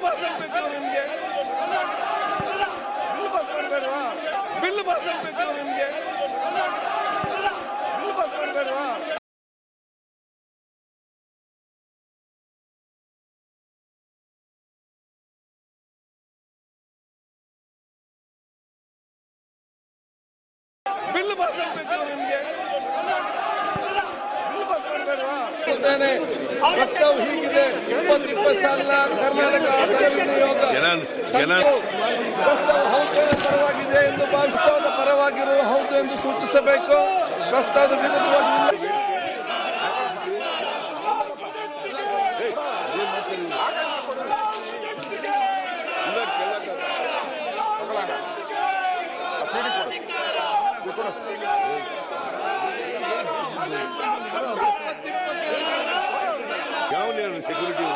Pass ಆಗಬೇಕು ನಿಮಗೆ. Bill pass ಮಾಡಬೇಡವಾ? ಬಿಲ್ ಪಾಸ್ ಆಗಬೇಕು ನಿಮಗೆ. ಬಿಲ್ ಪಾಸ್ ಮಾಡಬೇಡವಾ? ಬಿಲ್ ಪಾಸ್ ಆಗಬೇಕು ನಿಮಗೆ. ಬಿಲ್ ಪಾಸ್ ಮಾಡಬೇಡವಾ? ಪ್ರಸ್ತಾವ ಹೀಗಿದೆ. 20 ಸಾಲಿನ ಕರ್ನಾಟಕ ಧನ ವಿನಿಯೋಗ ಪ್ರಸ್ತಾವ ಹೌದು ಪರವಾಗಿದೆ ಎಂದು ಪ್ರಸ್ತಾವದ ಪರವಾಗಿರುವ ಹೌದು ಎಂದು ಸೂಚಿಸಬೇಕು. ಪ್ರಸ್ತಾವದ ವಿರುದ್ಧವಾಗಿ ಸೆಕ್ಯೂರಿಟಿ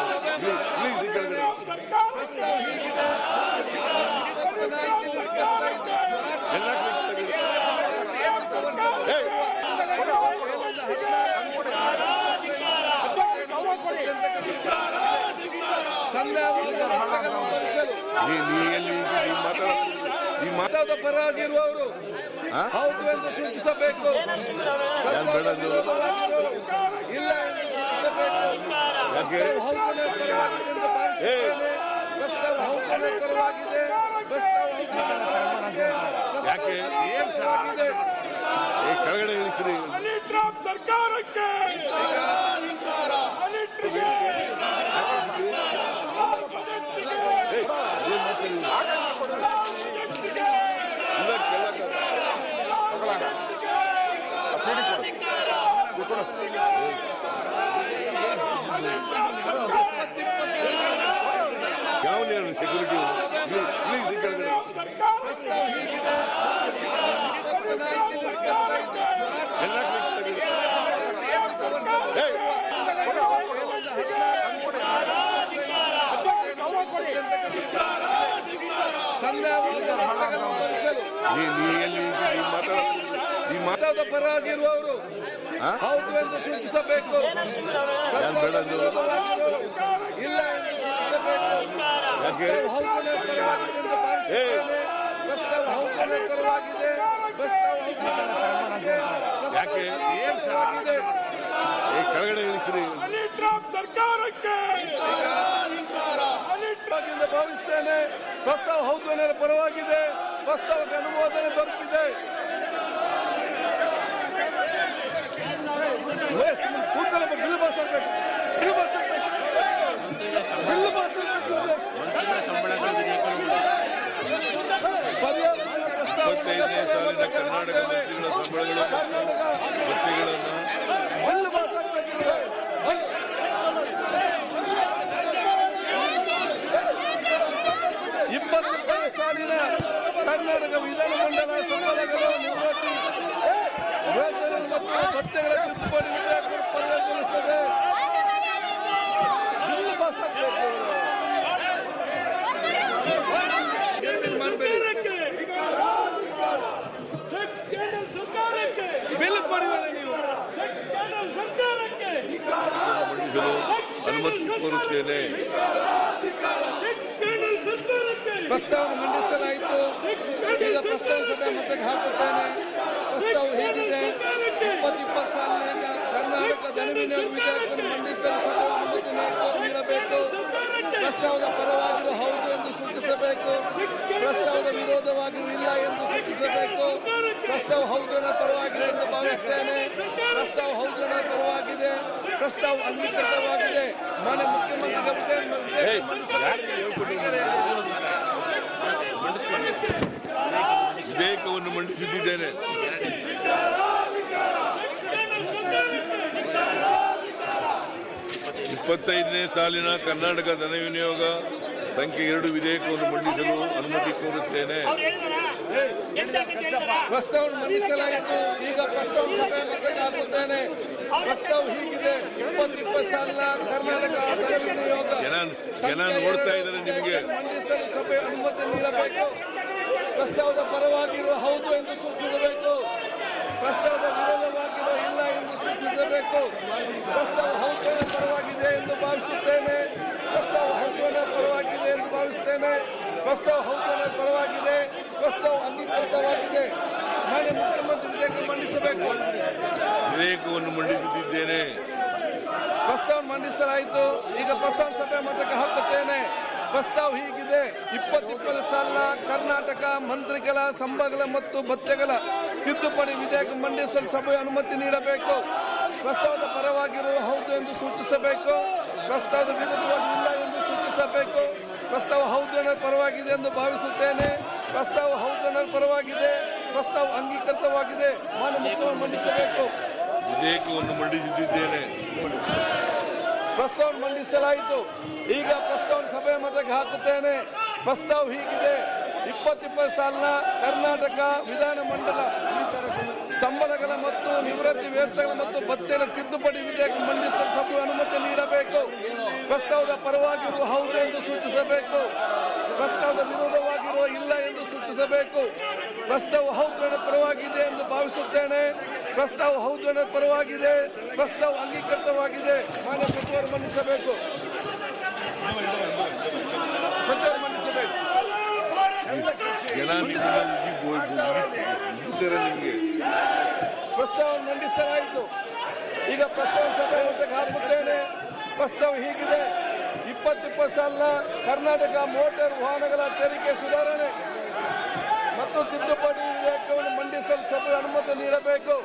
ಮಾತಾದ ಪರವಾಗಿರುವವರು ಹೌದು ಎಂದು ಸೂಚಿಸಬೇಕು. ಇಲ್ಲ ಎಂದು ಸೂಚಿಸಬೇಕು. ಹೌದನೇ ಪರವಾಗಿದೆ ಎಂದು ಭಾವಿಸುತ್ತೇನೆ. ಪ್ರಸ್ತಾವ ಹೌದನೇ ಪರವಾಗಿದೆ. ಪ್ರಸ್ತಾವ ಯಾಕೆ ಪರವಾಗಿದೆ. ಕೆಳಗಡೆ ಇಳಿಸಿರಿ. ಸರ್ಕಾರಕ್ಕೆ ಯಾವ ಸೆಕ್ಯೂರಿಟಿ ಮಾತಾದ ಪರವಾಗಿರುವವರು ಹೌದು ಎಂದು ಸೂಚಿಸಬೇಕು. ಇಲ್ಲ ಎಂದು ಸೂಚಿಸಬೇಕು. ಹೌದನೇ ಪರವಾಗಿದೆ ಎಂದು ಭಾವಿಸುತ್ತೇನೆ. ಪ್ರಸ್ತಾವ ಹೌದನೇ ಪರವಾಗಿದೆ. ಪ್ರಸ್ತಾವ ಯಾಕೆ ಪರವಾಗಿದೆ. ಕೆಳಗಡೆ ಇಳಿಸಿರಿ. ಸರ್ಕಾರಕ್ಕೆ ಭಾವಿಸ್ತೇನೆ. ಪ್ರಸ್ತಾವ ಹೌದನೇ ಪರವಾಗಿದೆ. ಪ್ರಸ್ತಾವಕ್ಕೆ ಅನುಮೋದನೆ ದೊರಕಿದೆ. ಬಿಲ್ ಪಾಸ್ ಆಗಬೇಕು. ಬಿಲ್ ಪಾಸ್ ಆಗಬೇಕು. ಬಿಲ್ ಪಾಸ್ ಆಗಬೇಕು. ಮಂತ್ರಿಗಳ ಸಂಬಳಗಳ ಕರ್ನಾಟಕ ಮಂತ್ರಿಗಳ ಸಂಬಳಗಳು ಬಿಲ್ ಪಾಸ್ ಆಗಬೇಕು. 20 ಸಾಲಿನ ಕರ್ನಾಟಕ ವಿಧಾನಮಂಡಲ ಸಂಬಳಗಳ ನಿವೃತ್ತಿ ವೇತನ ಮತ್ತು ಭತ್ಯೆಗಳ ತಿದ್ದುಪಡಿ ವಿಧೇಯಕ ಪರಿಗಣಿಸುತ್ತದೆ. ಬಿಲ್ ಪಾಸ್ ಆಗಬೇಕು. ಬಿಲ್ ಕೊಡಿದರೆ ನೀವು ಅನುಮತಿ ಕೋರುತ್ತೇನೆ. ಪ್ರಸ್ತಾವ ಮಂಡಿಸಲಾಯಿತು. ಈಗ ಪ್ರಸ್ತಾವ ಸಭೆ ಮತ್ತೆ ಹಾಕುತ್ತೇನೆ. ಪ್ರಸ್ತಾವ ಹೇಗಿದೆ. 20 ಸಾಲಿನ ಕರ್ನಾಟಕ ಧನ ವಿನಿಯೋಗ ವಿಧೇಯಕವನ್ನು ಮಂಡಿಸಲು ಸಭೆ ಅನುಮತಿ ನೀಡಬೇಕು. ಪ್ರಸ್ತಾವದ ಪರವಾಗಿರುವ ಹೌದು ಎಂದು ಸೂಚಿಸಬೇಕು. ಪ್ರಸ್ತಾವದ ವಿರೋಧವಾಗಿರುವ ಇಲ್ಲ ಎಂದು ಸೂಚಿಸಬೇಕು. ಪ್ರಸ್ತಾವ ಹೌದನ ಪರವಾಗಿದೆ ಎಂದು ಭಾವಿಸ್ತೇನೆ. ಪ್ರಸ್ತಾವ ಹೌದನ ಪರವಾಗಿದೆ. ಪ್ರಸ್ತಾವ ಅಂಗೀಕೃತವಾಗಿದೆ. ಮಾನ್ಯ ಮುಖ್ಯಮಂತ್ರಿಗಳಿಗೆ ವಿಧೇಯಕವನ್ನು ಮಂಡಿಸುತ್ತಿದ್ದೇನೆ. 25ನೇ ಸಾಲಿನ ಕರ್ನಾಟಕ ಧನ ವಿನಿಯೋಗ ಸಂಖ್ಯೆ 2 ವಿಧೇಯಕವನ್ನು ಮಂಡಿಸಲು ಅನುಮತಿ ಕೋರುತ್ತೇನೆ. ಪ್ರಸ್ತಾವ ಮಂಡಿಸಲಾಯಿತು. ಈಗ ಪ್ರಸ್ತಾವ ಸಭೆ ಮತ್ತೆ ಹಾಕುತ್ತೇನೆ. ಪ್ರಸ್ತಾವ ಹೀಗಿದೆ. 20 ಸಾಲಿನ ಕರ್ನಾಟಕ ಧನ ವಿನಿಯೋಗ ನೋಡ್ತಾ ಇದ್ದಾರೆ. ನಿಮಗೆ ಮಂಡಿಸಲು ಸಭೆ ಅನುಮತಿ ನೀಡಬೇಕು. ಪ್ರಸ್ತಾವದ ಪರವಾಗಿರುವ ಹೌದು ಎಂದು ಸೂಚಿಸಬೇಕು. ಪ್ರಸ್ತಾವದ ವಿರೋಧವಾಗಿರುವ ಇಲ್ಲ ಎಂದು ಸೂಚಿಸಬೇಕು. ಪ್ರಸ್ತಾವ ಹೌದನ ಪರವಾಗಿದೆ ಎಂದು ಭಾವಿಸುತ್ತೇನೆ. ಪ್ರಸ್ತಾವ ಹೌದನ ಪರವಾಗಿದೆ ಎಂದು ಭಾವಿಸುತ್ತೇನೆ. ಪ್ರಸ್ತಾವ ಹೌದು ಪರವಾಗಿದೆ. ಪ್ರಸ್ತಾವ ಅಂಗೀಕೃತವಾಗಿದೆ. ಮಾನ್ಯ ಮುಖ್ಯಮಂತ್ರಿ ವಿಧೇಯಕ ಮಂಡಿಸಬೇಕು. ವಿಧೇಯಕವನ್ನು ಮಂಡಿಸುತ್ತಿದ್ದೇನೆ. ಪ್ರಸ್ತಾವ ಮಂಡಿಸಲಾಯಿತು. ಈಗ ಪ್ರಸ್ತಾವ ಸಭೆ ಮತಕ್ಕೆ ಹಾಕುತ್ತೇನೆ. ಪ್ರಸ್ತಾವ ಹೀಗಿದೆ: 2020 ಸಾಲಿನ ಕರ್ನಾಟಕ ಮಂತ್ರಿಗಳ ಸಂಬಳ ಮತ್ತು ಭತ್ಯೆಗಳ ತಿದ್ದುಪಡಿ ವಿಧೇಯಕ ಮಂಡಿಸಲು ಸಭೆಯ ಅನುಮತಿ ನೀಡಬೇಕು. ಪ್ರಸ್ತಾವದ ಪರವಾಗಿರುವ ಹೌದು ಎಂದು ಸೂಚಿಸಬೇಕು. ಪ್ರಸ್ತಾವದ ವಿರುದ್ಧವಾಗಿ ಇಲ್ಲ ಎಂದು ಸೂಚಿಸಬೇಕು. ಪ್ರಸ್ತಾವ ಹೌದು ಅನ್ನೋ ಪರವಾಗಿದೆ ಎಂದು ಭಾವಿಸುತ್ತೇನೆ. ಪ್ರಸ್ತಾವ ಹೌದು ಅನ್ನೋ ಪರವಾಗಿದೆ. ಪ್ರಸ್ತಾವ ಅಂಗೀಕೃತವಾಗಿದೆ. ಮಾನ್ಯ ಮುಖ್ಯಮಂತ್ರಿ ಮಂಡಿಸಬೇಕು. ವಿಧೇಯಕವನ್ನು ಮಂಡಿಸುತ್ತಿದ್ದೇನೆ. ಪ್ರಸ್ತಾವ ಮಂಡಿಸಲಾಯಿತು. ಈಗ ಪ್ರಸ್ತಾವ ಸಭೆಯ ಮತಕ್ಕೆ ಹಾಕುತ್ತೇನೆ. ಪ್ರಸ್ತಾವ ಹೀಗಿದೆ: 2020 ಸಾಲಿನ ಕರ್ನಾಟಕ ವಿಧಾನಮಂಡಲ ಸಂಬಳಗಳ ಮತ್ತು ನಿವೃತ್ತಿ ವೇತನಗಳ ಮತ್ತು ಭತ್ಯೆಗಳ ತಿದ್ದುಪಡಿ ವಿಧೇಯಕ ಮಂಡಿಸಲು ಸಭೆಯ ಅನುಮತಿ ನೀಡಬೇಕು. ಪ್ರಸ್ತಾವದ ಪರವಾಗಿರುವ ಹೌದು ಎಂದು ಸೂಚಿಸಬೇಕು. ಪ್ರಸ್ತಾವದ ವಿರೋಧವಾಗಿರುವ ಇಲ್ಲ ಎಂದು ಸೂಚಿಸಬೇಕು. ಪ್ರಸ್ತಾವ ಹೌದು ಅನ್ನೋ ಪರವಾಗಿದೆ ಎಂದು ಭಾವಿಸುತ್ತೇನೆ. ಪ್ರಸ್ತಾವ ಹೌದು ಅನ್ನೋ ಪರವಾಗಿದೆ. ಪ್ರಸ್ತಾವ ಅಂಗೀಕೃತವಾಗಿದೆ. ಮಾನ್ಯ ಸಚಿವರು ಮಂಡಿಸಬೇಕು. ಸಚಿವರು ಮಂಡಿಸಬೇಕು. ಪ್ರಸ್ತಾವ ಮಂಡಿಸಲಾಯಿತು. ಈಗ ಪ್ರಸ್ತಾವ ಸಭೆ ಹಾಕುತ್ತೇನೆ. ಪ್ರಸ್ತಾವ ಹೀಗಿದೆ: 2020 ಸಾಲಿನ ಕರ್ನಾಟಕ ಮೋಟಾರ್ ವಾಹನಗಳ ತೆರಿಗೆ ಸುಧಾರಣೆ ಮತ್ತು ತಿದ್ದುಪಡಿ ವಿಧೇಯಕವನ್ನು ಮಂಡಿಸಲು ಸಭೆ ಅನುಮತಿ ನೀಡಬೇಕು.